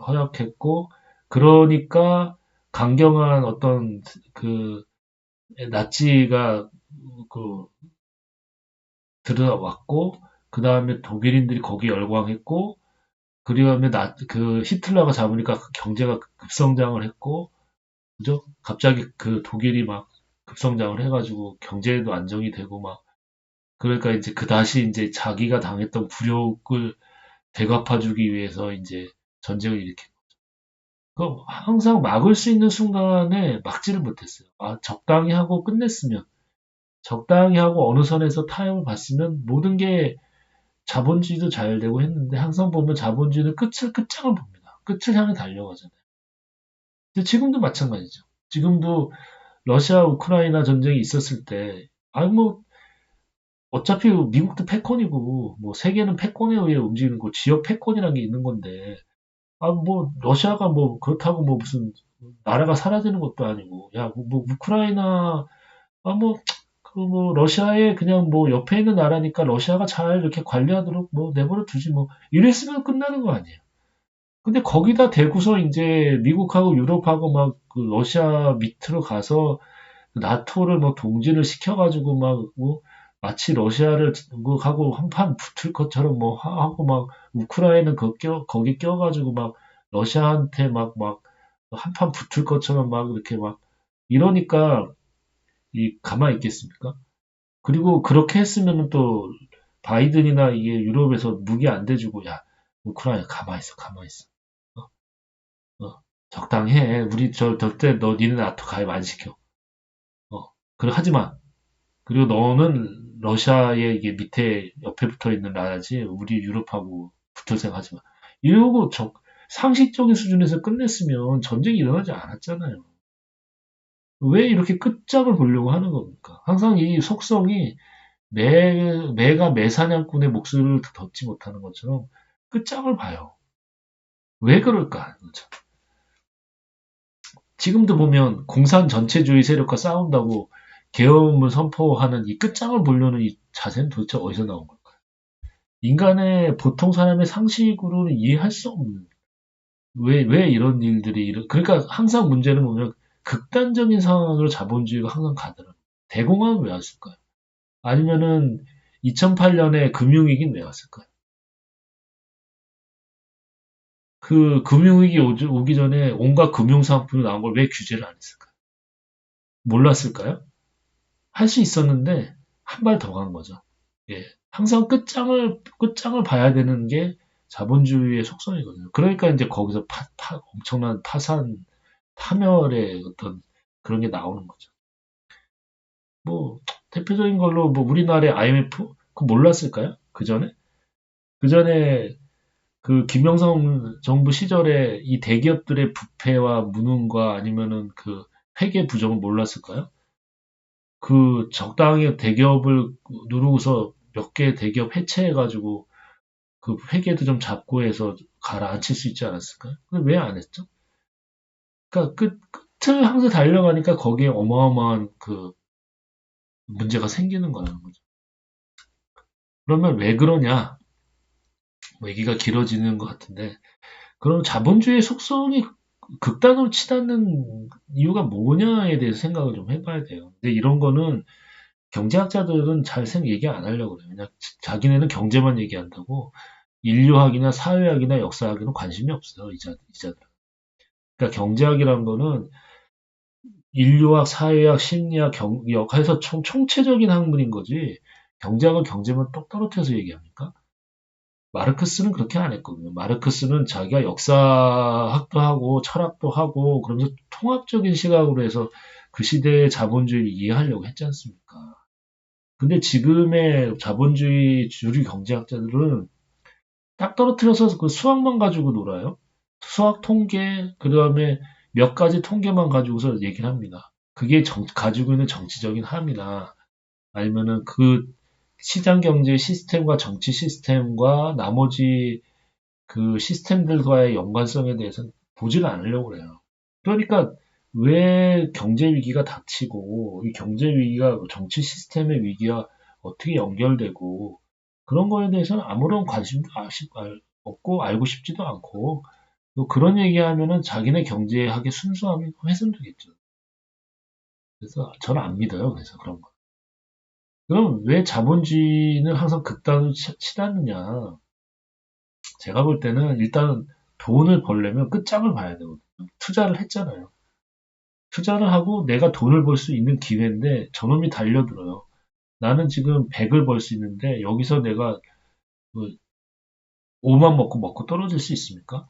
허약했고, 그러니까 강경한 어떤 그 나치가 그 들어왔고, 그 다음에 독일인들이 거기에 열광했고, 그 다음에 히틀러가 잡으니까 경제가 급성장을 했고, 그죠? 갑자기 독일이 막 급성장을 해가지고 경제에도 안정이 되고 막 그러니까 이제 다시 이제 자기가 당했던 굴욕을 되갚아주기 위해서 이제 전쟁을 일으킨 거죠. 항상 막을 수 있는 순간에 막지를 못했어요. 적당히 하고 끝냈으면, 적당히 하고 어느 선에서 타협을 봤으면 모든 게 자본주의도 잘 되고 했는데 항상 보면 자본주의는 끝장을 봅니다. 끝을 향해 달려가잖아요. 근데 지금도 마찬가지죠. 지금도 러시아 우크라이나 전쟁이 있었을 때, 아니 뭐 어차피 미국도 패권이고 뭐 세계는 패권에 의해 움직이는 거 지역 패권이라는 게 있는 건데, 아 뭐 러시아가 뭐 그렇다고 뭐 무슨 나라가 사라지는 것도 아니고, 야 뭐 우크라이나 뭐 그 뭐 러시아의 그냥 뭐 옆에 있는 나라니까 러시아가 잘 이렇게 관리하도록 뭐 내버려 두지 뭐 이랬으면 끝나는 거 아니에요. 근데 거기다 대고서 이제 미국하고 유럽하고 막 그 러시아 밑으로 가서 나토를 뭐 동진을 시켜가지고 막 뭐 마치 러시아를 뭐 하고 한판 붙을 것처럼 뭐 하고 막 우크라이나는 거기 껴가지고 막 러시아한테 막 한판 붙을 것처럼 막 이렇게 막 이러니까 이 가만히 있겠습니까? 그리고 그렇게 했으면은 또 바이든이나 이게 유럽에서 무기 안 대주고 야 우크라이나 가만히 있어 가만히 있어 적당히 해 우리 저 절대 너 니네 나토 가입 안 시켜 그래 하지 마 그리고 너는 러시아의 이게 밑에 옆에 붙어 있는 나라지 우리 유럽하고 붙을 생각 하지 마 이러고 상식적인 수준에서 끝냈으면 전쟁이 일어나지 않았잖아요. 왜 이렇게 끝장을 보려고 하는 겁니까? 항상 이 속성이 매가 매사냥꾼의 목숨을 덮지 못하는 것처럼 끝장을 봐요. 왜 그럴까? 지금도 보면 공산 전체주의 세력과 싸운다고 계엄을 선포하는 이 끝장을 보려는 이 자세는 도대체 어디서 나온 걸까요? 인간의 보통 사람의 상식으로는 이해할 수 없는 왜 이런 일들이 그러니까 항상 문제는 보면 극단적인 상황으로 자본주의가 항상 가더라고요. 대공황은 왜 왔을까요? 아니면은 2008년에 금융위기는 왜 왔을까요? 그 금융위기 오기 전에 온갖 금융상품이 나온 걸 왜 규제를 안 했을까요? 몰랐을까요? 할 수 있었는데 한 발 더 간 거죠. 예. 항상 끝장을 봐야 되는 게 자본주의의 속성이거든요. 그러니까 이제 거기서 엄청난 파멸의 어떤 그런 게 나오는 거죠. 뭐 대표적인 걸로 뭐 우리나라의 IMF 그 몰랐을까요? 그 전에? 그 전에 그 김영삼 정부 시절에 이 대기업들의 부패와 무능과 아니면은 그 회계 부정을 몰랐을까요? 그 적당히 대기업을 누르고서 몇 개 대기업 해체해가지고 그 회계도 좀 잡고 해서 가라앉힐 수 있지 않았을까요? 근데 왜 안 했죠? 그러니까 끝을 항상 달려가니까 거기에 어마어마한 그 문제가 생기는 거라는 거죠. 그러면 왜 그러냐? 뭐 얘기가 길어지는 것 같은데 그럼 자본주의 속성이 극단으로 치닫는 이유가 뭐냐에 대해서 생각을 좀 해봐야 돼요. 근데 이런 거는 경제학자들은 잘 얘기 안 하려고 그래요. 그냥 자기네는 경제만 얘기한다고 인류학이나 사회학이나 역사학에는 관심이 없어요. 이자들. 그러니까 경제학이라는 거는 인류학, 사회학, 심리학, 경역 해서 총체적인 학문인 거지. 경제학은 경제만 똑 떨어뜨려서 얘기합니까? 마르크스는 그렇게 안 했거든요. 마르크스는 자기가 역사학도 하고 철학도 하고 그러면서 통합적인 시각으로 해서 그 시대의 자본주의를 이해하려고 했지 않습니까? 근데 지금의 자본주의 주류 경제학자들은 딱 떨어뜨려서 그 수학만 가지고 놀아요. 수학 통계, 그 다음에 몇 가지 통계만 가지고서 얘기를 합니다. 그게 가지고 있는 정치적인 함이나 아니면은 그 시장 경제 시스템과 정치 시스템과 나머지 그 시스템들과의 연관성에 대해서는 보지를 않으려고 그래요. 그러니까 왜 경제 위기가 닥치고 이 경제 위기가 정치 시스템의 위기와 어떻게 연결되고 그런 거에 대해서는 아무런 관심도 없고 알고 싶지도 않고 또 그런 얘기하면은 자기네 경제학의 순수함이 훼손되겠죠. 그래서 저는 안 믿어요. 그래서 그런 거. 그럼 왜 자본주의는 항상 극단으로 치닫느냐? 제가 볼 때는 일단 돈을 벌려면 끝장을 봐야 되거든요. 투자를 했잖아요. 투자를 하고 내가 돈을 벌 수 있는 기회인데 저놈이 달려들어요. 나는 지금 100을 벌 수 있는데 여기서 내가 뭐 5만 먹고 떨어질 수 있습니까?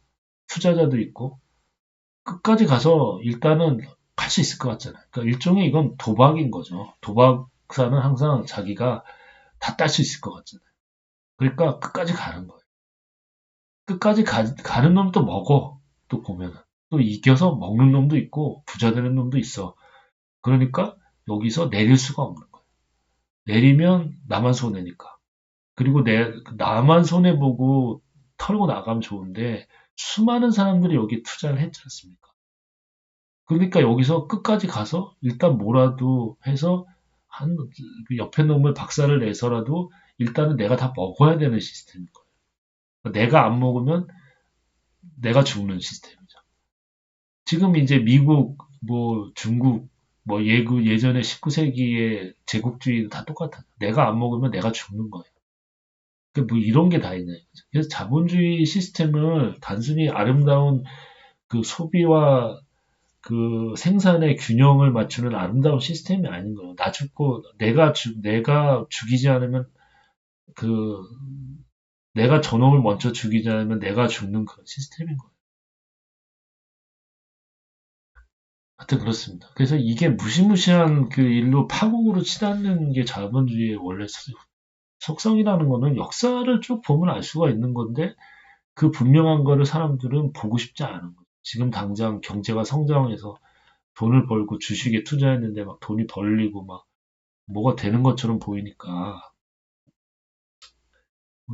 투자자도 있고 끝까지 가서 일단은 갈 수 있을 것 같잖아요. 그러니까 일종의 이건 도박인 거죠. 도박사는 항상 자기가 다 딸 수 있을 것 같잖아요. 그러니까 끝까지 가는 거예요. 끝까지 가는 놈 또 먹어. 또 보면은. 또 이겨서 먹는 놈도 있고 부자 되는 놈도 있어. 그러니까 여기서 내릴 수가 없는 거예요. 내리면 나만 손해니까. 그리고 나만 손해보고 털고 나가면 좋은데 수많은 사람들이 여기 투자를 했지 않습니까? 그러니까 여기서 끝까지 가서 일단 뭐라도 해서 그 옆에 놈을 박살을 내서라도 일단은 내가 다 먹어야 되는 시스템인 거예요. 그러니까 내가 안 먹으면 내가 죽는 시스템이죠. 지금 이제 미국, 뭐 중국, 뭐 예전에 19세기의 제국주의도 다 똑같아요. 내가 안 먹으면 내가 죽는 거예요. 뭐 이런 게 다 있네. 그래서 자본주의 시스템을 단순히 아름다운 그 소비와 그 생산의 균형을 맞추는 아름다운 시스템이 아닌 거예요. 나 죽고 내가 죽이지 않으면 그 내가 저놈을 먼저 죽이지 않으면 내가 죽는 그런 시스템인 거예요. 하여튼 그렇습니다. 그래서 이게 무시무시한 그 일로 파국으로 치닫는 게 자본주의의 원래 속성이라는 거는 역사를 쭉 보면 알 수가 있는 건데 그 분명한 거를 사람들은 보고 싶지 않은 거예요. 지금 당장 경제가 성장해서 돈을 벌고 주식에 투자했는데 막 돈이 벌리고 막 뭐가 되는 것처럼 보이니까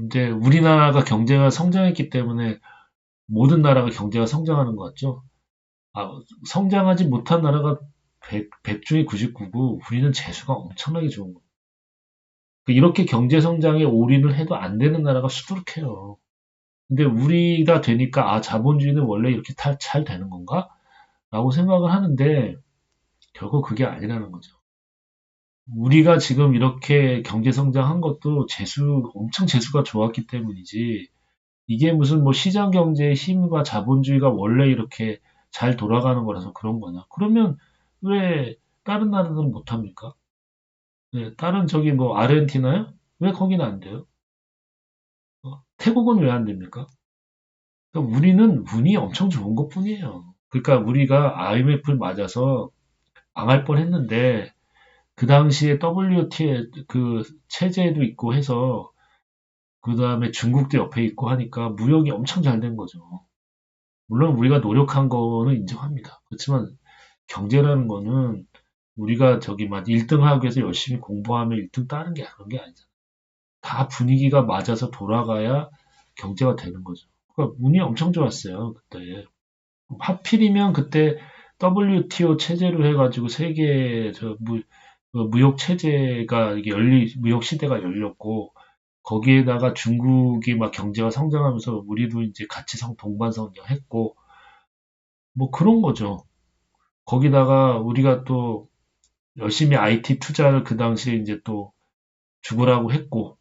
이제 우리나라가 경제가 성장했기 때문에 모든 나라가 경제가 성장하는 것 같죠? 성장하지 못한 나라가 100 중에 99고 우리는 재수가 엄청나게 좋은 거예요. 이렇게 경제 성장에 올인을 해도 안 되는 나라가 수두룩해요. 근데 우리가 되니까 자본주의는 원래 이렇게 잘 되는 건가? 라고 생각을 하는데 결국 그게 아니라는 거죠. 우리가 지금 이렇게 경제 성장한 것도 엄청 재수가 좋았기 때문이지 이게 무슨 뭐 시장 경제의 힘과 자본주의가 원래 이렇게 잘 돌아가는 거라서 그런 거냐. 그러면 왜 다른 나라들은 못합니까? 네, 다른 저기 뭐 아르헨티나요? 왜 거기는 안 돼요? 태국은 왜 안 됩니까? 그러니까 우리는 운이 엄청 좋은 것뿐이에요. 그러니까 우리가 IMF를 맞아서 망할 뻔했는데 그 당시에 WTO 그 체제도 있고 해서 그 다음에 중국도 옆에 있고 하니까 무역이 엄청 잘 된 거죠. 물론 우리가 노력한 거는 인정합니다. 그렇지만 경제라는 거는 우리가 저기 막 1등 하기 위해서 열심히 공부하면 1등 따는 게 그런 게 아니잖아요. 다 분위기가 맞아서 돌아가야 경제가 되는 거죠. 그러니까 운이 엄청 좋았어요, 그때. 하필이면 그때 WTO 체제로 해가지고 세계 무역 체제가 이게 무역 시대가 열렸고 거기에다가 중국이 막 경제가 성장하면서 우리도 이제 같이 동반 성장했고 뭐 그런 거죠. 거기다가 우리가 또 열심히 IT 투자를 그 당시에 이제 또 죽으라고 했고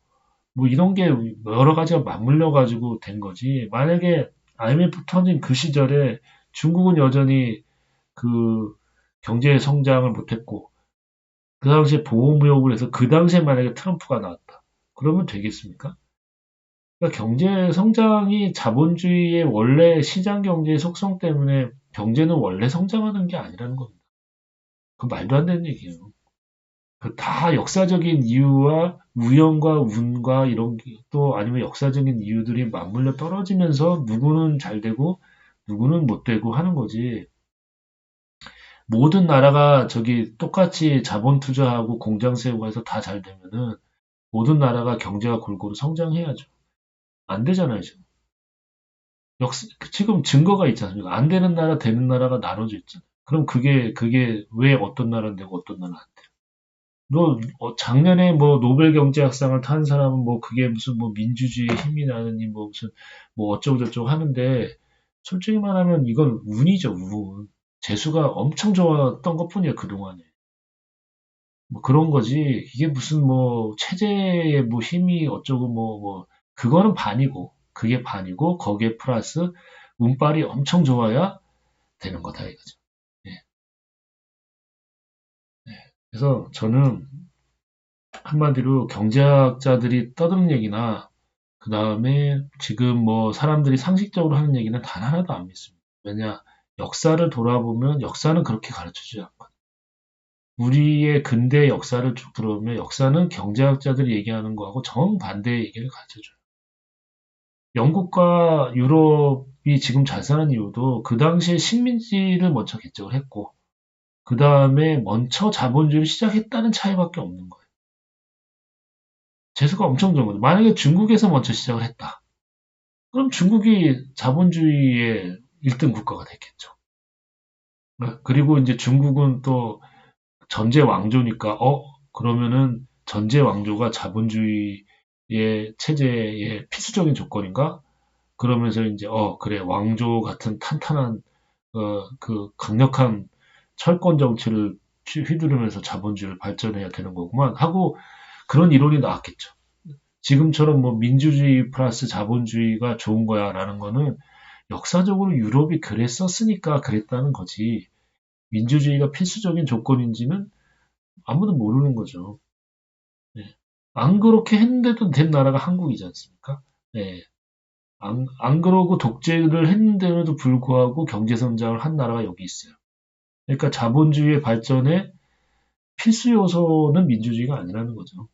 뭐 이런 게 여러 가지가 맞물려 가지고 된 거지. 만약에 IMF 터진 그 시절에 중국은 여전히 그 경제 성장을 못했고 그 당시에 보호무역을 해서 그 당시에 만약에 트럼프가 나왔다. 그러면 되겠습니까? 그러니까 경제 성장이 자본주의의 원래 시장 경제의 속성 때문에 경제는 원래 성장하는 게 아니라는 겁니다. 그 말도 안 되는 얘기예요. 다 역사적인 이유와 우연과 운과 이런 또 아니면 역사적인 이유들이 맞물려 떨어지면서 누구는 잘 되고 누구는 못 되고 하는 거지. 모든 나라가 저기 똑같이 자본 투자하고 공장 세우고 해서 다 잘 되면은 모든 나라가 경제가 골고루 성장해야죠. 안 되잖아요, 지금. 지금 증거가 있지 않습니까? 안 되는 나라, 되는 나라가 나눠져 있잖아요. 그럼 그게 왜 어떤 나라는 되고 어떤 나라는 안 돼요? 작년에 뭐 노벨 경제학상을 탄 사람은 뭐 그게 무슨 뭐 민주주의의 힘이 나느니 뭐 무슨 뭐 어쩌고저쩌고 하는데 솔직히 말하면 이건 운이죠, 운. 재수가 엄청 좋았던 것뿐이에요, 그동안에. 뭐 그런 거지. 이게 무슨 뭐 체제의 뭐 힘이 어쩌고 그거는 반이고 그게 반이고 거기에 플러스 운빨이 엄청 좋아야 되는 거다 이거죠. 예. 그래서 저는 한마디로 경제학자들이 떠드는 얘기나 그 다음에 지금 뭐 사람들이 상식적으로 하는 얘기는 단 하나도 안 믿습니다. 왜냐? 역사를 돌아보면 역사는 그렇게 가르쳐주지 않거든요. 우리의 근대 역사를 쭉 들어보면 역사는 경제학자들이 얘기하는 거하고 정반대의 얘기를 가르쳐줘요. 영국과 유럽, 유럽이 지금 잘 사는 이유도 그 당시에 식민지를 먼저 개척을 했고, 그 다음에 먼저 자본주의를 시작했다는 차이밖에 없는 거예요. 재수가 엄청 좋은 거죠. 만약에 중국에서 먼저 시작을 했다. 그럼 중국이 자본주의의 1등 국가가 됐겠죠. 그리고 이제 중국은 또 전제 왕조니까, 그러면은 전제 왕조가 자본주의의 체제의 필수적인 조건인가? 그러면서 이제, 그래, 왕조 같은 탄탄한, 그 강력한 철권 정치를 휘두르면서 자본주의를 발전해야 되는 거구만 하고 그런 이론이 나왔겠죠. 지금처럼 뭐 민주주의 플러스 자본주의가 좋은 거야라는 거는 역사적으로 유럽이 그랬었으니까 그랬다는 거지. 민주주의가 필수적인 조건인지는 아무도 모르는 거죠. 네. 안 그렇게 했는데도 된 나라가 한국이지 않습니까? 네. 안 그러고 독재를 했는데도 불구하고 경제 성장을 한 나라가 여기 있어요. 그러니까 자본주의의 발전에 필수 요소는 민주주의가 아니라는 거죠.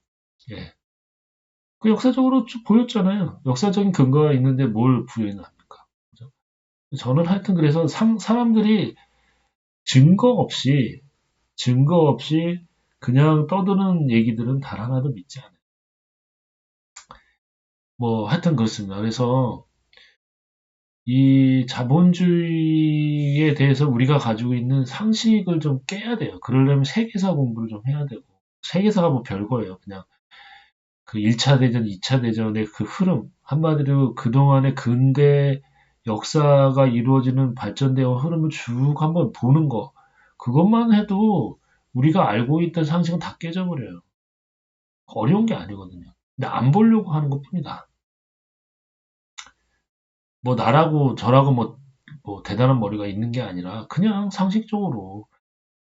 예. 그 역사적으로 쭉 보였잖아요. 역사적인 근거가 있는데 뭘 부인을 합니까? 그죠? 저는 하여튼 그래서 사람들이 증거 없이, 증거 없이 그냥 떠드는 얘기들은 단 하나도 믿지 않아요. 뭐 하여튼 그렇습니다. 그래서 이 자본주의에 대해서 우리가 가지고 있는 상식을 좀 깨야 돼요. 그러려면 세계사 공부를 좀 해야 되고, 세계사가 뭐 별거예요. 그냥 그 1차 대전, 2차 대전의 그 흐름, 한마디로 그동안의 근대 역사가 이루어지는 발전되어 흐름을 쭉 한번 보는 거, 그것만 해도 우리가 알고 있던 상식은 다 깨져버려요. 어려운 게 아니거든요. 근데 안 보려고 하는 것 뿐이다. 뭐 나라고 저라고 뭐 대단한 머리가 있는 게 아니라 그냥 상식적으로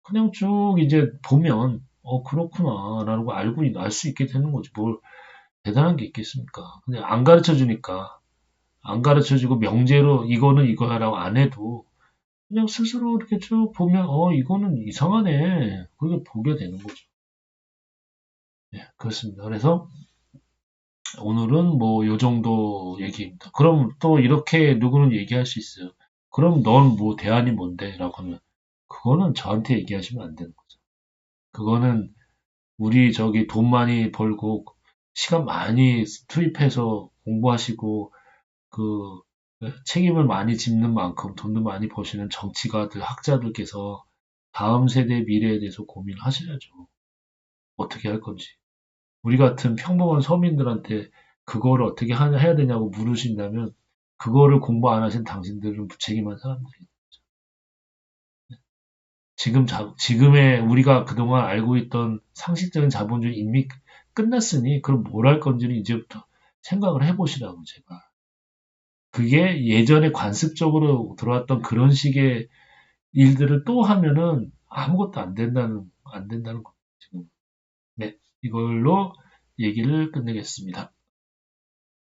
그냥 쭉 이제 보면 그렇구나라는 거 알 수 있게 되는 거지. 뭘 대단한 게 있겠습니까? 근데 안 가르쳐 주니까 안 가르쳐 주고 명제로 이거는 이거야라고 안 해도 그냥 스스로 이렇게 쭉 보면 이거는 이상하네. 그렇게 보게 되는 거죠. 예, 그렇습니다. 그래서 오늘은 뭐 요 정도 얘기입니다. 그럼 또 이렇게 누구는 얘기할 수 있어요. 그럼 넌 뭐 대안이 뭔데? 라고 하면 그거는 저한테 얘기하시면 안 되는 거죠. 그거는 우리 저기 돈 많이 벌고 시간 많이 투입해서 공부하시고 그 책임을 많이 짚는 만큼 돈도 많이 버시는 정치가들, 학자들께서 다음 세대의 미래에 대해서 고민을 하셔야죠. 어떻게 할 건지. 우리 같은 평범한 서민들한테 그거를 어떻게 해야 되냐고 물으신다면 그거를 공부 안 하신 당신들은 무책임한 사람들이에요. 지금의 우리가 그동안 알고 있던 상식적인 자본주의 이미 끝났으니 그럼 뭘 할 건지는 이제부터 생각을 해보시라고 제가. 그게 예전에 관습적으로 들어왔던 그런 식의 일들을 또 하면은 아무것도 안 된다는 거 지금. 네, 이걸로 얘기를 끝내겠습니다.